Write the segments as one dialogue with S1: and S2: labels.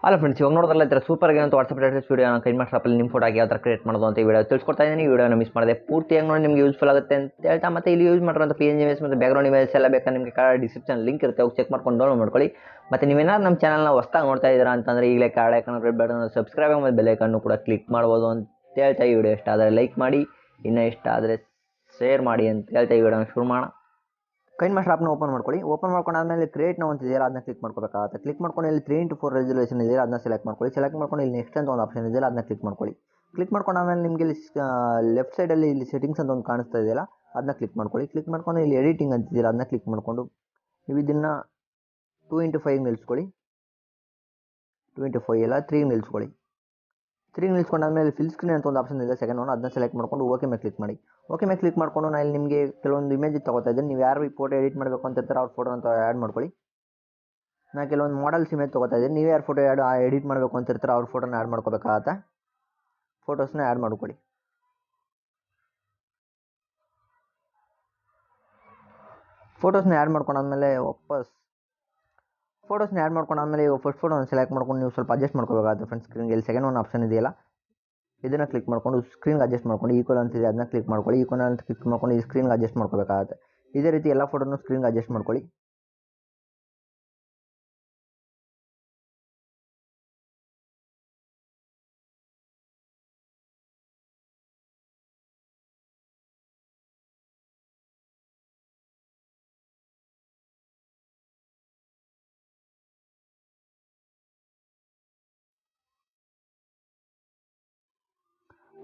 S1: ಅಲ್ಲ ಫ್ರೆಂಡ್ಸ್, ಇವಾಗ ನೋಡೋದಲ್ಲ ಈ ಥರ ಸೂಪರ್ಗೆ ಅಂತ ವಾಟ್ಸಪ್ ಸ್ಟೇಟಸ್ ವೀಡಿಯೋ ಕೈನ್ಮಾಸ್ಟರ್ ಆಪಲ್ಲಿ ನಿಮ್ಮ ಫೋಟೋ ಹಾಕಿ ಯಾವ ಥರ ಕ್ರಿಯೇಟ್ ಮಾಡೋದು ಅಂತ ಈ ವಿಡಿಯೋ ತಿಳಿಸ್ಕೊಡ್ತಾ ಇದ್ದೀನಿ. ಈ ವಿಡಿಯೋನ ಮಿಸ್ ಮಾಡಿದೆ ಪೂರ್ತಿಯಾಗಿ ನೋಡಿ ನಿಮಗೆ ಯೂಸ್ಫುಲ್ ಆಗುತ್ತೆ ಅಂತ ಹೇಳ್ತಾ, ಮತ್ತೆ ಇಲ್ಲಿ ಯೂಸ್ ಮಾಡಿರೋಂಥ PNG ಇಮೇಜ್ ಮತ್ತು ಬ್ಯಾಕ್ಗ್ರೌಂಡ್ ಇಮೇಜ್ ಎಲ್ಲ ಬೇಕಾದ್ರೆ ನಿಮಗೆ ಕಾರ್ಡ್ ಡಿಸ್ಕ್ರಿಪ್ಷನ್ ಲಿಂಕ್ ಇರುತ್ತೆ, ಹೋಗಿ ಚೆಕ್ ಮಾಡ್ಕೊಂಡು ಡೌನ್ಲೋಡ್ ಮಾಡ್ಕೊಳ್ಳಿ. ಮತ್ತು ನೀವೇನಾದ್ರು ನಮ್ಮ ಚಾನಲ್ನ ಹೊಸ್ದಾಗಿ ನೋಡ್ತಾ ಇದ್ದೀರಾ ಅಂತಂದರೆ ಈಗಲೇ card icon red button subscribe ಆಗಿ ಬೆಲ್ ಐಕಾನ್ನು ಕೂಡ ಕ್ಲಿಕ್ ಮಾಡ್ಬೋದು ಅಂತ ಹೇಳ್ತಾ, ಈ ವಿಡಿಯೋ ಇಷ್ಟ ಆದರೆ ಲೈಕ್ ಮಾಡಿ, ಇನ್ನೂ ಇಷ್ಟ ಆದರೆ ಶೇರ್ ಮಾಡಿ ಅಂತ ಹೇಳ್ತಾ ಈ ವಿಡಿಯೋನ ಶುರು ಮಾಡೋಣ. ಕೈನ್ಮಾಸ್ಟರ್ ಆಪ್ನ ಓಪನ್ ಮಾಡ್ಕೊಳ್ಳಿ. ಓಪನ್ ಮಾಡ್ಕೊಂಡಾದ್ಮೇಲೆ ಕ್ರಿಯೇಟ್ ನಾವು ಅಂತ ಇದೆಯಲ್ಲ ಅದನ್ನ ಕ್ಲಿಕ್ ಮಾಡ್ಕೋಬೇಕಾಗುತ್ತೆ. ಕ್ಲಿಕ್ ಮಾಡ್ಕೊಂಡು ಇಲ್ಲಿ 3:4 ರೆಸಲ್ಯೂಷನ್ ಇದೆಯಲ್ಲ ಅದನ್ನ ಸೆಲೆಕ್ಟ್ ಮಾಡ್ಕೊಳ್ಳಿ. ಸೆಲೆಕ್ಟ್ ಮಾಡ್ಕೊಂಡು ಇಲ್ಲಿ ನೆಕ್ಸ್ಟ್ ಅಂತ ಒಂದು ಆಪ್ಷನ್ ಇದೆಯಲ್ಲ ಅದನ್ನ ಕ್ಲಿಕ್ ಮಾಡ್ಕೊಳ್ಳಿ. ಕ್ಲಿಕ್ ಮಾಡ್ಕೊಂಡಾದ್ಮೇಲೆ ನಿಮಗೆ ಇಲ್ಲಿ ಲೆಫ್ಟ್ ಸೈಡಲ್ಲಿ ಇಲ್ಲಿ ಸೆಟ್ಟಿಂಗ್ಸ್ ಅಂತ ಒಂದು ಕಾಣಿಸ್ತಾ ಇದೆಯಲ್ಲ ಅದನ್ನ ಕ್ಲಿಕ್ ಮಾಡ್ಕೊಳ್ಳಿ. ಕ್ಲಿಕ್ ಮಾಡ್ಕೊಂಡು ಇಲ್ಲಿ ಎಡಿಟಿಂಗ್ ಅಂತಿದೆಯಲ್ಲ ಅದನ್ನ ಕ್ಲಿಕ್ ಮಾಡಿಕೊಂಡು ನೀವು ಇದನ್ನು 2:5 ನಿಲ್ಲಿಸ್ಕೊಳ್ಳಿ. 2:5 ಎಲ್ಲ 3 ನಿಲ್ಲಿಸ್ಕೊಳ್ಳಿ. 3 ನಿಲ್ಸ್ಕೊಂಡಾದ್ಮೇಲೆ ಫಿಲ್ ಸ್ಕ್ರೀನ್ ಅಂತ ಒಂದು ಆಪ್ಷನ್ ಇದೆ ಸೆಕೆಂಡ್ ಒನ್, ಅದನ್ನ ಸೆಲೆಕ್ಟ್ ಮಾಡ್ಕೊಂಡು ಓಕೆ ಮೇಲೆ ಕ್ಲಿಕ್ ಮಾಡಿ. ಓಕೆ ಮೇಲೆ ಕ್ಲಿಕ್ ಮಾಡ್ಕೊಂಡು ನಾನು ಇಲ್ಲಿ ನಿಮಗೆ ಕೆಲವೊಂದು ಇಮೇಜ್ ತಗೋತಾ ಇದ್ದೀನಿ. ನೀವು ಯಾರು ಈ ಫೋಟೋ ಎಡಿಟ್ ಮಾಡಬೇಕು ಅಂತ ಇರ್ತಾರೆ ಅವ್ರ ಫೋಟೋ ಅಂತ ಆ್ಯಡ್ ಮಾಡ್ಕೊಳ್ಳಿ. ನಾನು ಕೆಲವೊಂದು ಮಾಡೆಲ್ಸ್ ಇಮೇಜ್ ತಗೋತಾ ಇದ್ದೀನಿ. ನೀವು ಯಾರು ಫೋಟೋ ಎಡಿಟ್ ಮಾಡಬೇಕು ಅಂತ ಇರ್ತಾರೆ ಅವ್ರ ಫೋಟೋನ ಆ್ಯಡ್ ಮಾಡ್ಕೋಬೇಕಾಗತ್ತೆ. ಫೋಟೋಸ್ನ ಆ್ಯಡ್ ಮಾಡ್ಕೊಳ್ಳಿ. ಫೋಟೋಸ್ನ ಆ್ಯಡ್ ಮಾಡ್ಕೊಂಡಾದ್ಮೇಲೆ ಫೋಟೋಸ್ನ ಆ್ಯಡ್ ಮಾಡ್ಕೊಂಡಾದ್ಮೇಲೆ ಈಗ ಫಸ್ಟ್ ಫೋಟೋನ ಸೆಲೆಕ್ಟ್ ಮಾಡ್ಕೊಂಡು ನೀವು ಸ್ವಲ್ಪ ಅಡ್ಜಸ್ಟ್ ಮಾಡ್ಕೋಬೇಕಾಗುತ್ತೆ ಫ್ರೆಂಡ್ಸ್. ಸ್ಕ್ರೀನ್ಗೆ ಇಲ್ಲಿ ಸೆಕೆಂಡ್ ಒನ್ ಆಪ್ಷನ್ ಇದೆಯಲ್ಲ ಇದನ್ನು ಕ್ಲಿಕ್ ಮಾಡ್ಕೊಂಡು ಸ್ಕ್ರೀನ್ಗೆ ಅಡ್ಜಸ್ಟ್ ಮಾಡ್ಕೊಂಡು ಈಕ್ವಲ್ ಅಂತಿದೆ ಅದನ್ನ ಕ್ಲಿಕ್ ಮಾಡ್ಕೊಳ್ಳಿ. ಈಕ್ವಲ್ ಅಂತ ಕ್ಲಿಕ್ ಮಾಡ್ಕೊಂಡು ಈ ಸ್ಕ್ರೀನ್ಗೆ ಅಡ್ಜಸ್ಟ್ ಮಾಡ್ಕೋಬೇಕಾಗುತ್ತೆ. ಇದೇ ರೀತಿ ಎಲ್ಲ ಫೋಟೋನು ಸ್ಕ್ರೀನ್ಗೆ ಅಡ್ಜಸ್ಟ್ ಮಾಡ್ಕೊಳ್ಳಿ.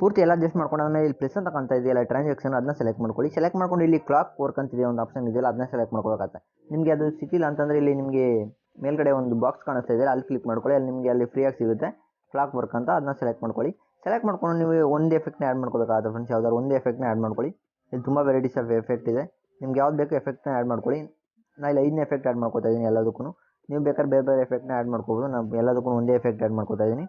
S1: ಪೂರ್ತಿ ಎಲ್ಲ ಅಡ್ಜಸ್ಟ್ ಮಾಡ್ಕೊಂಡಾದ್ಮೇಲೆ ಇಲ್ಲಿ ಪ್ಲಸ್ ಅಂತ ಕಾಣ್ತಾ ಇದೆಯಲ್ಲ ಟ್ರಾನ್ಸಾಕ್ಷನ್ ಅದನ್ನ ಸೆಲೆಕ್ಟ್ ಮಾಡ್ಕೊಳ್ಳಿ. ಸೆಲೆಕ್ಟ್ ಮಾಡ್ಕೊಂಡು ಇಲ್ಲಿ ಕ್ಲಾಕ್ ವರ್ಕ್ ಅಂತಿದೆ ಒಂದು ಆಪ್ಷನ್ ಇದೆಯಲ್ಲ ಅದನ್ನ ಸೆಲೆಕ್ಟ್ ಮಾಡ್ಕೋಬೇಕಾಗುತ್ತೆ. ನಿಮಗೆ ಅದು ಸಿಕ್ಕಿಲ್ಲ ಅಂತಂದರೆ ಇಲ್ಲಿ ನಿಮಗೆ ಮೇಲ್ಗಡೆ ಒಂದು ಬಾಕ್ಸ್ ಕಾಣಿಸ್ತಾ ಇದೆಯಲ್ಲ ಅಲ್ಲಿ ಕ್ಲಿಕ್ ಮಾಡ್ಕೊಳ್ಳಿ. ಅಲ್ಲಿ ನಿಮಗೆ ಅಲ್ಲಿ ಫ್ರೀಯಾಗಿ ಸಿಗುತ್ತೆ ಕ್ಲಾಕ್ ವರ್ಕ್ ಅಂತ, ಅದನ್ನ ಸೆಲೆಕ್ಟ್ ಮಾಡ್ಕೊಳ್ಳಿ. ಸೆಲೆಕ್ಟ್ ಮಾಡ್ಕೊಂಡು ನೀವು ಒಂದು ಎಫೆಕ್ಟ್ನ ಆ್ಯಡ್ ಮಾಡ್ಕೋಬೇಕಾಗುತ್ತೆ ಫ್ರೆಂಡ್ಸ್. ಯಾವ್ದಾದ್ರು ಒಂದು ಎಫೆಕ್ಟ್ನ ಆ್ಯಡ್ ಮಾಡ್ಕೊಳ್ಳಿ. ಇಲ್ಲಿ ತುಂಬ ವೆರೈಟೀಸ್ ಆಫ್ ಎಫೆಕ್ಟ್ ಇದೆ. ನಿಮ್ಗೆ ಯಾವ್ದು ಬೇಕು ಎಫೆಕ್ಟ್ನ ಆ್ಯಡ್ ಮಾಡ್ಕೊಳ್ಳಿ. ನಾನು ಇಲ್ಲಿ 5 ಎಫೆಕ್ಟ್ ಆ್ಯಡ್ ಮಾಡ್ಕೋತಾ ಇದ್ದೀನಿ ಎಲ್ಲದಕ್ಕೂ. ನೀವು ಬೇಕಾದ್ರೆ ಬೇರೆ ಬೇರೆ ಎಫೆಕ್ಟ್ನ ಆ್ಯಡ್ ಮಾಡ್ಕೋಬೋದು. ನಾನು ಎಲ್ಲದಕ್ಕೂ ಒಂದೇ ಎಫೆಕ್ಟ್ ಆ್ಯಡ್ ಮಾಡ್ಕೋತಾ ಇದ್ದೀನಿ.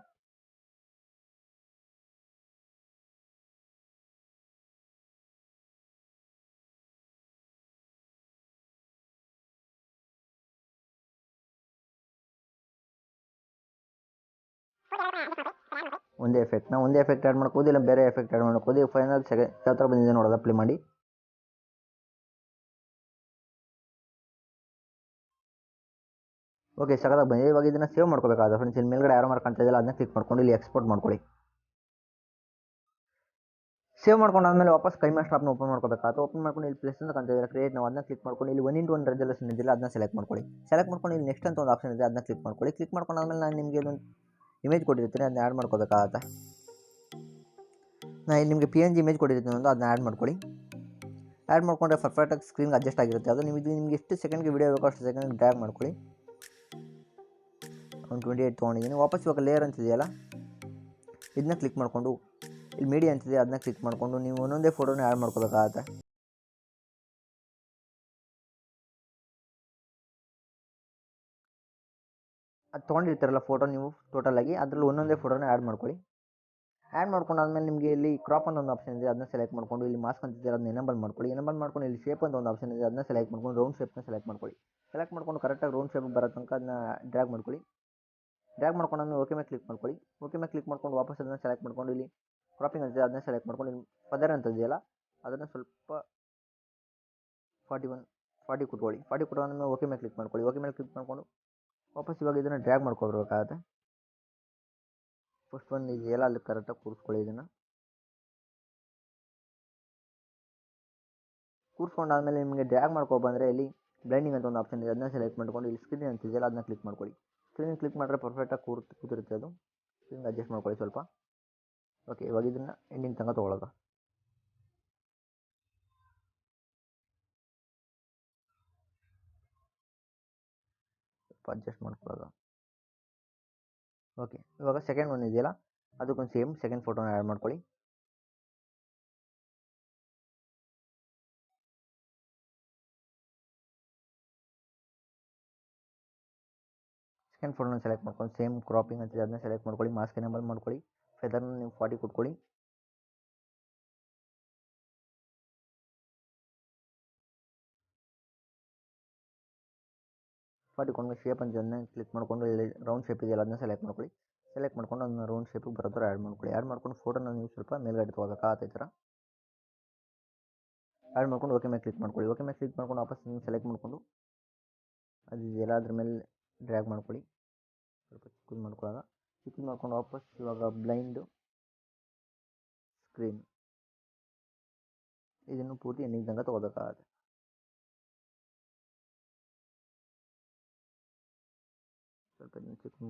S1: ಒಂದೇ ಎಫೆಕ್ಟ್ ಆ್ಯಡ್ ಮಾಡ್ಕೋದು, ಇಲ್ಲ ಬೇರೆ ಎಫೆಕ್ಟ್ ಆ್ಯಡ್ ಮಾಡ್ಕೋದು. ಈಗ ಫೈನಲ್ ಯಾವ ಥರ ಬಂದಿದೆ ನೋಡೋದು ಅಪ್ಲೈ ಮಾಡಿ. ಓಕೆ, ಸಗದಾಗಿ ಬಂದಿದೆ. ಇವಾಗ ಇದನ್ನು ಸೇವ್ ಮಾಡ್ಕೋಬೇಕಾಗುತ್ತೆ ಫ್ರೆಂಡ್ಸ್. ಇಲ್ಲಿ ಮೇಲ್ಗಡೆ ಯಾರೋ ಮಾರ್ಕ್ ಅಂತ ಇದೆಯಲ್ಲ ಅದನ್ನ ಕ್ಲಿಕ್ ಮಾಡ್ಕೊಂಡು ಇಲ್ಲಿ ಎಕ್ಸ್ಪೋರ್ಟ್ ಮಾಡ್ಕೊಳ್ಳಿ. ಸೇವ್ ಮಾಡ್ಕೊಂಡಾದ್ಮೇಲೆ ವಾಪಸ್ ಕೈನ್ಮಾಸ್ಟರ್ ಆಪ್ನ ಓಪನ್ ಮಾಡ್ಕೋಬೇಕಾಗುತ್ತೆ. ಓಪನ್ ಮಾಡ್ಕೊಂಡು ಇಲ್ಲಿ ಪ್ಲಸ್ ಅಂತ ಕಾಣ್ತಾ ಇದೆಯಲ್ಲ ಕ್ರಿಯೇಟ್ ನಾವು ಅದನ್ನ ಕ್ಲಿಕ್ ಮಾಡ್ಕೊಂಡು ಇಲ್ಲಿ 1:1 ರೆಸಲ್ಯೂಷನ್ ಇದೆಯಲ್ಲ ಅದನ್ನ ಸೆಲೆಕ್ಟ್ ಮಾಡ್ಕೊಳ್ಳಿ. ಸೆಲೆಕ್ಟ್ ಮಾಡ್ಕೊಂಡು ಇಲ್ಲಿ ನೆಕ್ಸ್ಟ್ ಅಂತ ಒಂದು ಆಪ್ಷನ್ ಇದೆ ಅದನ್ನ ಕ್ಲಿಕ್ ಮಾಡ್ಕೊಳ್ಳಿ. ಕ್ಲಿಕ್ ಮಾಡ್ಕೊಂಡಾದ್ಮೇಲೆ ನಾನು ನಿಮಗೆ ಒಂದು ಇಮೇಜ್ ಕೊಟ್ಟಿರ್ತೀನಿ ಅದನ್ನ ಆ್ಯಡ್ ಮಾಡ್ಕೋಬೇಕಾಗುತ್ತೆ. ನಾನು ಇಲ್ಲಿ ನಿಮಗೆ PNG ಇಮೇಜ್ ಕೊಟ್ಟಿರ್ತೀನಿ ಒಂದು ಅದನ್ನ ಆ್ಯಡ್ ಮಾಡ್ಕೊಳ್ಳಿ. ಆ್ಯಡ್ ಮಾಡ್ಕೊಂಡ್ರೆ ಪರ್ಫೆಕ್ಟಾಗಿ ಸ್ಕ್ರೀನ್ಗೆ ಅಡ್ಜಸ್ಟ್ ಆಗಿರುತ್ತೆ. ಅದು ನಿಮಗೆ ಎಷ್ಟು ಸೆಕೆಂಡ್ಗೆ ವಿಡಿಯೋ ಬೇಕೋ ಅಷ್ಟು ಸೆಕೆಂಡ್ಗೆ ಡ್ರ್ಯಾಗ್ ಮಾಡ್ಕೊಳ್ಳಿ. ಒಂದು 28 ತೊಗೊಂಡಿದ್ದೀನಿ. ವಾಪಸ್ ಇವಾಗ ಲೇಯರ್ ಅಂತಿದೆಯಲ್ಲ ಇದನ್ನ ಕ್ಲಿಕ್ ಮಾಡಿಕೊಂಡು ಇಲ್ಲಿ ಮೀಡಿಯಾ ಅಂತಿದೆ ಅದನ್ನ ಕ್ಲಿಕ್ ಮಾಡಿಕೊಂಡು ನೀವು ಒಂದೊಂದೇ ಫೋಟೋನ ಆ್ಯಡ್ ಮಾಡ್ಕೋಬೇಕಾಗತ್ತೆ. ಅದು ತೊಗೊಂಡಿರ್ತಾರಲ್ಲ ಫೋಟೋ ನೀವು ಟೋಟಲಾಗಿ ಅದರಲ್ಲಿ ಒಂದೊಂದೇ ಫೋಟೋನ ಆ್ಯಡ್ ಮಾಡ್ಕೊಳ್ಳಿ. ಆ್ಯಡ್ ಮಾಡ್ಕೊಂಡಾದ್ಮೇಲೆ ನಿಮಗೆ ಇಲ್ಲಿ ಕ್ರಾಪ್ ಅಂತ ಒಂದು ಆಪ್ಷನ್ ಇದೆ ಅದನ್ನ ಸೆಲೆಕ್ಟ್ ಮಾಡ್ಕೊಂಡು ಇಲ್ಲಿ ಮಾಸ್ಕ್ ಅಂತಿದೆ ಅದನ್ನ ಎನೇಬಲ್ ಮಾಡ್ಕೊಳ್ಳಿ. ಎನೇಬಲ್ ಮಾಡ್ಕೊಂಡು ಇಲ್ಲಿ ಶೇಪ್ ಅಂತ ಒಂದು ಆಪ್ಷನ್ ಇದೆ ಅದನ್ನ ಸೆಲೆಕ್ಟ್ ಮಾಡ್ಕೊಂಡು ರೌಂಡ್ ಶೇಪ್ನ ಸೆಲೆಕ್ಟ್ ಮಾಡ್ಕೊಳ್ಳಿ. ಸೆಲೆಕ್ಟ್ ಮಾಡ್ಕೊಂಡು ಕರೆಕ್ಟಾಗಿ ರೌಂಡ್ ಶೇಪ್ ಬರೋ ತನಕ ಅದನ್ನ ಡ್ರ್ಯಾಗ್ ಮಾಡ್ಕೊಳ್ಳಿ. ಡ್ರ್ಯಾಗ್ ಮಾಡ್ಕೊಂಡಾದ್ಮೇಲೆ ಓಕೆ ಮೇಲೆ ಕ್ಲಿಕ್ ಮಾಡ್ಕೊಳ್ಳಿ. ಓಕೆ ಮೇಲೆ ಕ್ಲಿಕ್ ಮಾಡ್ಕೊಂಡು ವಾಪಸ್ ಅದನ್ನು ಸೆಲೆಕ್ಟ್ ಮಾಡ್ಕೊಂಡು ಇಲ್ಲಿ ಕ್ರಾಪಿಂಗ್ ಅಂತಿದೆ ಅದನ್ನ ಸೆಲೆಕ್ಟ್ ಮಾಡ್ಕೊಂಡು ಇಲ್ಲಿ ಫದರ್ ಅಂತ ಇದೆಯಲ್ಲ ಅದನ್ನು ಸ್ವಲ್ಪ 40 ಕೊಟ್ಕೊಳ್ಳಿ. 40 ಕೊಟ್ಟಾದ್ಮೇಲೆ ಓಕೆ ಮೇಲೆ ಕ್ಲಿಕ್ ಮಾಡ್ಕೊಳ್ಳಿ. ಓಕೆ ಮೇಲೆ ಕ್ಲಿಕ್ ಮಾಡ್ಕೊಂಡು ವಾಪಸ್ ಇವಾಗ ಇದನ್ನು ಡ್ರ್ಯಾಗ್ ಮಾಡ್ಕೊಬೇಕಾಗತ್ತೆ. ಫಸ್ಟ್ ಒನ್ ಇದೆಯಲ್ಲ ಅಲ್ಲಿ ಕರೆಕ್ಟಾಗಿ ಕೂರಿಸ್ಕೊಳ್ಳಿ. ಇದನ್ನು ಕೂರಿಸ್ಕೊಂಡಾದ್ಮೇಲೆ ನಿಮಗೆ ಡ್ರ್ಯಾಗ್ ಮಾಡ್ಕೊಬಂದರೆ ಇಲ್ಲಿ ಬ್ಲೈಂಡಿಂಗ್ ಅಂತ ಒಂದು ಆಪ್ಷನ್ ಇದೆ ಅದನ್ನ ಸೆಲೆಕ್ಟ್ ಮಾಡ್ಕೊಂಡು ಇಲ್ಲಿ ಸ್ಕ್ರೀನ್ ಅಂತಿದೆಯಲ್ಲ ಅದನ್ನ ಕ್ಲಿಕ್ ಮಾಡ್ಕೊಳ್ಳಿ. ಸ್ಕ್ರೀನ್ ಕ್ಲಿಕ್ ಮಾಡಿದ್ರೆ ಪರ್ಫೆಕ್ಟಾಗಿ ಕೂತಿರುತ್ತೆ ಅದು. ಸ್ಕ್ರೀನ್ಗೆ ಅಡ್ಜಸ್ಟ್ ಮಾಡ್ಕೊಳ್ಳಿ ಸ್ವಲ್ಪ. ಓಕೆ, ಇವಾಗ ಇದನ್ನು ಎಂಡಿಂಗ್ ತನಕ ತೊಗೊಳ್ಳೋದು. ಸ್ವಲ್ಪ ಅಡ್ಜಸ್ಟ್ ಮಾಡ್ಕೊಳ್ಳೋದು. ಓಕೆ, ಇವಾಗ ಸೆಕೆಂಡ್ ಒನ್ ಇದೆಯಲ್ಲ ಅದಕ್ಕೊಂದು ಸೇಮ್ ಸೆಕೆಂಡ್ ಫೋಟೋನ ಆ್ಯಡ್ ಮಾಡ್ಕೊಳ್ಳಿ. ಸೆಕೆಂಡ್ ಫೋಟೋನ ಸೆಲೆಕ್ಟ್ ಮಾಡ್ಕೊಂಡು ಸೇಮ್ ಕ್ರಾಪಿಂಗ್ ಅಂತಿದೆ ಅದನ್ನ ಸೆಲೆಕ್ಟ್ ಮಾಡ್ಕೊಳ್ಳಿ. ಮಾಸ್ಕ್ ಎನೇಬಲ್ ಮಾಡ್ಕೊಳ್ಳಿ. ಫೆದರ್ನ ನೀವು 40 ಕೊಟ್ಕೊಳ್ಳಿ. ಫಾರ್ಟಿಕೊಂಡು ಶೇಪ್ ಅಂತ ಅದನ್ನ ಕ್ಲಿಕ್ ಮಾಡಿಕೊಂಡು ಇಲ್ಲಿ ರೌಂಡ್ ಶೇಪ್ ಇದೆಯಲ್ಲ ಅದನ್ನ ಸೆಲೆಕ್ಟ್ ಮಾಡ್ಕೊಳ್ಳಿ. ಸೆಲೆಕ್ಟ್ ಮಾಡ್ಕೊಂಡು ಅದನ್ನ ರೌಂಡ್ ಶೇಪಿಗೆ ಬರೋ ಥರ ಆ್ಯಡ್ ಮಾಡ್ಕೊಳ್ಳಿ. ಆ್ಯಡ್ ಮಾಡ್ಕೊಂಡು ಫೋಟೋನ ನೀವು ಸ್ವಲ್ಪ ಮೇಲ್ಗಡೆ ತೊಗೋಬೇಕಾಗತ್ತೆ ಈ ಥರ ಆ್ಯಡ್ ಮಾಡ್ಕೊಂಡು ಓಕೆ ಮೇಲೆ ಕ್ಲಿಕ್ ಮಾಡ್ಕೊಳ್ಳಿ. ಓಕೆ ಮೇಲೆ ಕ್ಲಿಕ್ ಮಾಡ್ಕೊಂಡು ವಾಪಸ್ ಸೆಲೆಕ್ಟ್ ಮಾಡಿಕೊಂಡು ಅದು ಇದೆಯಲ್ಲ ಅದ್ರ ಮೇಲೆ ಡ್ರ್ಯಾಗ್ ಮಾಡ್ಕೊಳ್ಳಿ. ಸ್ವಲ್ಪ ಚಿಕ್ಕದು ಮಾಡ್ಕೊಂಡು ವಾಪಸ್ ಇವಾಗ ಬ್ಲೈಂಡ್ ಸ್ಕ್ರೀನ್ ಇದನ್ನು ಪೂರ್ತಿ ಎಂಡಿಂಗ್ ತನಕ ತೊಗೋಬೇಕಾಗತ್ತೆ. ಸ್ವಲ್ಪ ಚಿಕ್ಕದು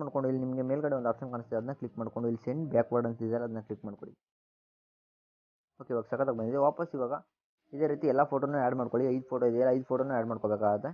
S1: ಮಾಡ್ಕೊಂಡು ಇಲ್ಲಿ ನಿಮಗೆ ಮೇಲ್ಗಡೆ ಒಂದು ಆಪ್ಷನ್ ಕಾಣಿಸ್ತಿದೆ ಅದನ್ನ ಕ್ಲಿಕ್ ಮಾಡ್ಕೊಂಡು ಇಲ್ಲಿ ಸೆಂಡ್ ಬ್ಯಾಕ್ವರ್ಡ್ ಅಂತಿದೆ ಅದನ್ನ ಕ್ಲಿಕ್ ಮಾಡ್ಕೊಳ್ಳಿ. ಓಕೆ ಇವಾಗ ಸಖತ್ತಾಗಿ ಬಂದಿದೆ. ವಾಪಸ್ ಇವಾಗ ಇದೇ ರೀತಿ ಎಲ್ಲ ಫೋಟೋನ ಆ್ಯಡ್ ಮಾಡ್ಕೊಳ್ಳಿ. 5 ಫೋಟೋ ಇದೆಯಲ್ಲ 5 ಫೋಟೋನ ಆ್ಯಡ್ ಮಾಡ್ಕೋಬೇಕಾಗತ್ತೆ.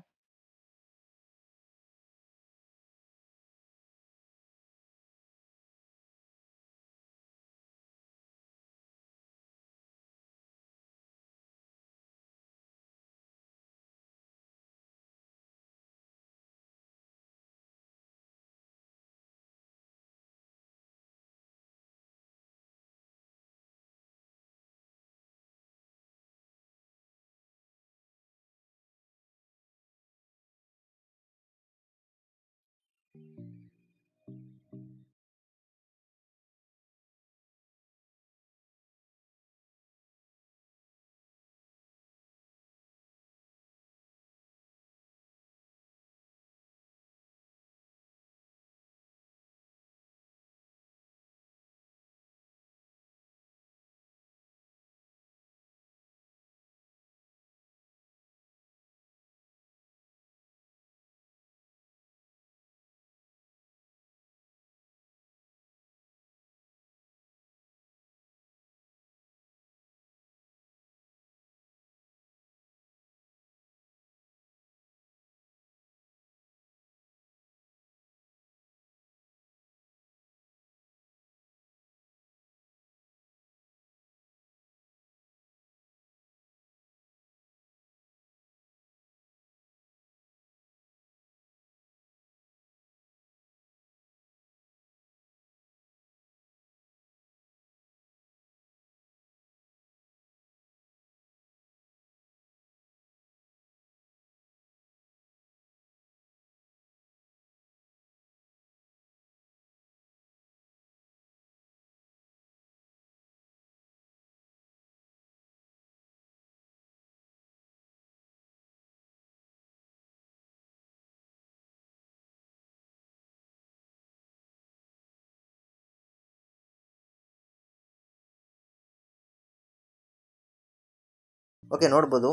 S1: ಓಕೆ ನೋಡ್ಬೋದು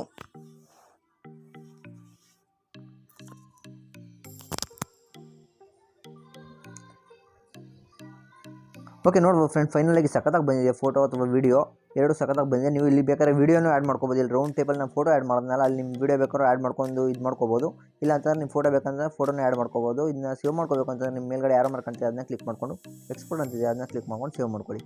S1: ಫ್ರೆಂಡ್ ಫೈನಲಾಗಿ ಸಖತ್ತಾಗಿ ಬಂದಿದೆ. ಫೋಟೋ ಅಥವಾ ವೀಡಿಯೋ ಎರಡು ಸಖತ್ತಾಗಿ ಬಂದಿದೆ. ನೀವು ಇಲ್ಲಿ ಬೇಕಾದ್ರೆ ವೀಡಿಯೋನೂ ಆ್ಯಡ್ ಮಾಡ್ಕೋಬೋದು. ಇಲ್ಲಿ ರೌಂಡ್ ಟೇಬಲ್ ನಾನು ಫೋಟೋ ಆ್ಯಡ್ ಮಾಡಿದ್ನಲ್ಲ ಅಲ್ಲಿ ನಿಮ್ಮ ವೀಡಿಯೋ ಬೇಕಾದ್ರೂ ಆ್ಯಡ್ ಮಾಡ್ಕೊಂಡು ಇದು ಮಾಡ್ಕೋಬೋದು. ಇಲ್ಲ ಅಂತಂದ್ರೆ ನಿಮ್ಮ ಫೋಟೋ ಬೇಕಂದ್ರೆ ಫೋಟೋನ ಆ್ಯಡ್ ಮಾಡ್ಕೋಬೋದು. ಇದನ್ನ ಸೇವ್ ಮಾಡ್ಕೋಬೇಕು ಅಂತಂದ್ರೆ ನಿಮ್ಮ ಮೇಲ್ಗಡೆ ಯಾರು ಮಾಡ್ಕೊಂತೀವಿ ಅದನ್ನ ಕ್ಲಿಕ್ ಮಾಡ್ಕೊಂಡು ಎಕ್ಸ್ಪೋರ್ಟ್ ಅಂತಿದೆ ಅದನ್ನ ಕ್ಲಿಕ್ ಮಾಡ್ಕೊಂಡು ಸೇವ್ ಮಾಡ್ಕೊಳ್ಳಿ.